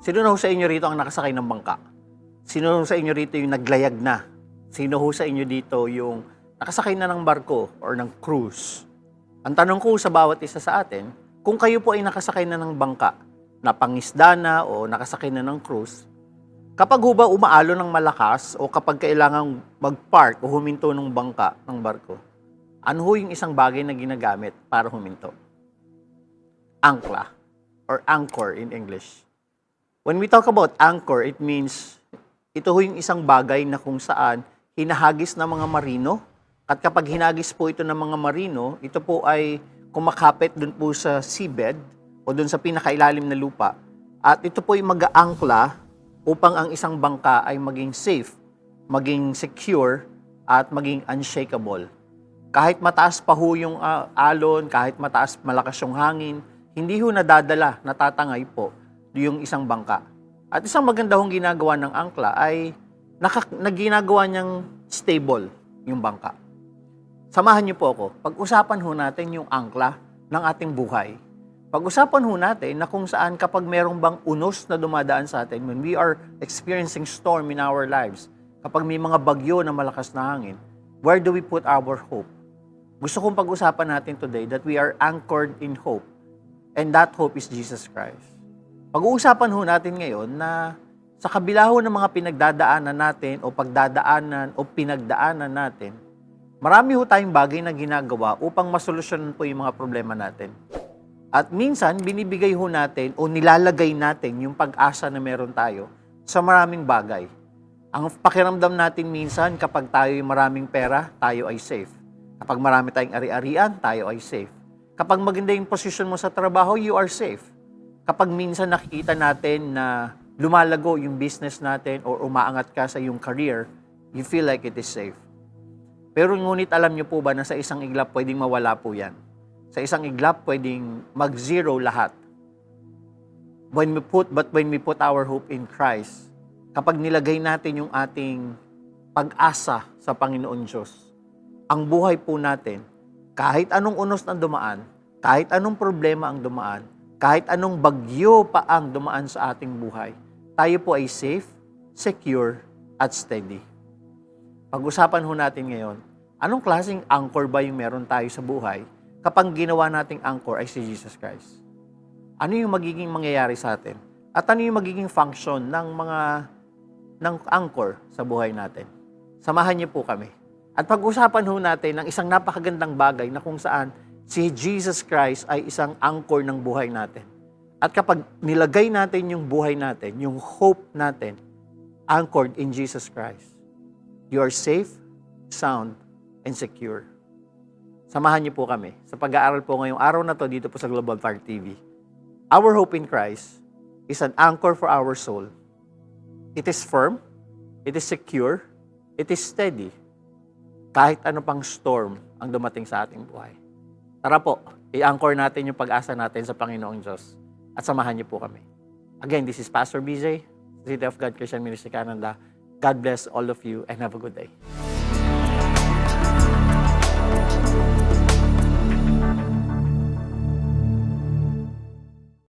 Sino na ho sa inyo rito ang nakasakay ng bangka? Sino ho sa inyo rito yung naglayag na? Sino ho sa inyo dito yung nakasakay na ng barko or ng cruise? Ang tanong ko sa bawat isa sa atin, kung kayo po ay nakasakay na ng bangka, napangisda na o nakasakay na ng cruise, kapag ho ba umaalo ng malakas o kapag kailangang mag-park o huminto ng bangka ng barko, ano ho yung isang bagay na ginagamit para huminto? Ankla or anchor in English. When we talk about anchor, it means ito ho yung isang bagay na kung saan hinahagis ng mga marino. At kapag hinagis po ito ng mga marino, ito po ay kumakapit dun po sa seabed o dun sa pinakailalim na lupa. At ito po ay mag-aangkla upang ang isang bangka ay maging safe, maging secure, at maging unshakable. Kahit mataas pa ho yung alon, kahit malakas yung hangin, hindi ho nadadala, natatangay po yung isang bangka. At isang maganda hong ginagawa ng angkla ay ginagawa niyang stable yung bangka. Samahan niyo po ako. Pag-usapan ho natin yung angkla ng ating buhay. Pag-usapan ho natin na kung saan kapag merong bang unos na dumadaan sa atin, when we are experiencing storm in our lives, kapag may mga bagyo na malakas na hangin, where do we put our hope? Gusto kong pag-usapan natin today that we are anchored in hope. And that hope is Jesus Christ. Pag-uusapan ho natin ngayon na sa kabila ho ng mga pinagdadaanan natin o pagdadaanan o pinagdaanan natin, marami ho tayong bagay na ginagawa upang masolusyonan po yung mga problema natin. At minsan, binibigay ho natin o nilalagay natin yung pag-asa na meron tayo sa maraming bagay. Ang pakiramdam natin minsan kapag tayo yung maraming pera, tayo ay safe. Kapag marami tayong ari-arian, tayo ay safe. Kapag maganda yung posisyon mo sa trabaho, you are safe. Kapag minsan nakikita natin na lumalago yung business natin or umaangat ka sa yung career, you feel like it is safe. Pero ngunit alam niyo po ba na sa isang iglap pwedeng mawala po yan? Sa isang iglap pwedeng mag-zero lahat. When we put our hope in Christ, kapag nilagay natin yung ating pag-asa sa Panginoon Diyos, ang buhay po natin, kahit anong unos na dumaan, kahit anong problema ang dumaan, kahit anong bagyo pa ang dumaan sa ating buhay, tayo po ay safe, secure, at steady. Pag-usapan ho natin ngayon, anong klaseng anchor ba yung meron tayo sa buhay kapag ginawa nating anchor ay si Jesus Christ? Ano yung magiging mangyayari sa atin? At ano yung magiging function ng anchor sa buhay natin? Samahan niyo po kami. At pag-usapan ho natin ng isang napakagandang bagay na kung saan si Jesus Christ ay isang anchor ng buhay natin. At kapag nilagay natin yung buhay natin, yung hope natin, anchored in Jesus Christ, you are safe, sound, and secure. Samahan niyo po kami sa pag-aaral po ngayong araw na to dito po sa Global Fire TV. Our hope in Christ is an anchor for our soul. It is firm, it is secure, it is steady. Kahit ano pang storm ang dumating sa ating buhay. Tara po, i-anchor natin yung pag-asa natin sa Panginoong Diyos at samahan niyo po kami. Again, this is Pastor BJ, City of God Christian Ministry Canada. God bless all of you and have a good day.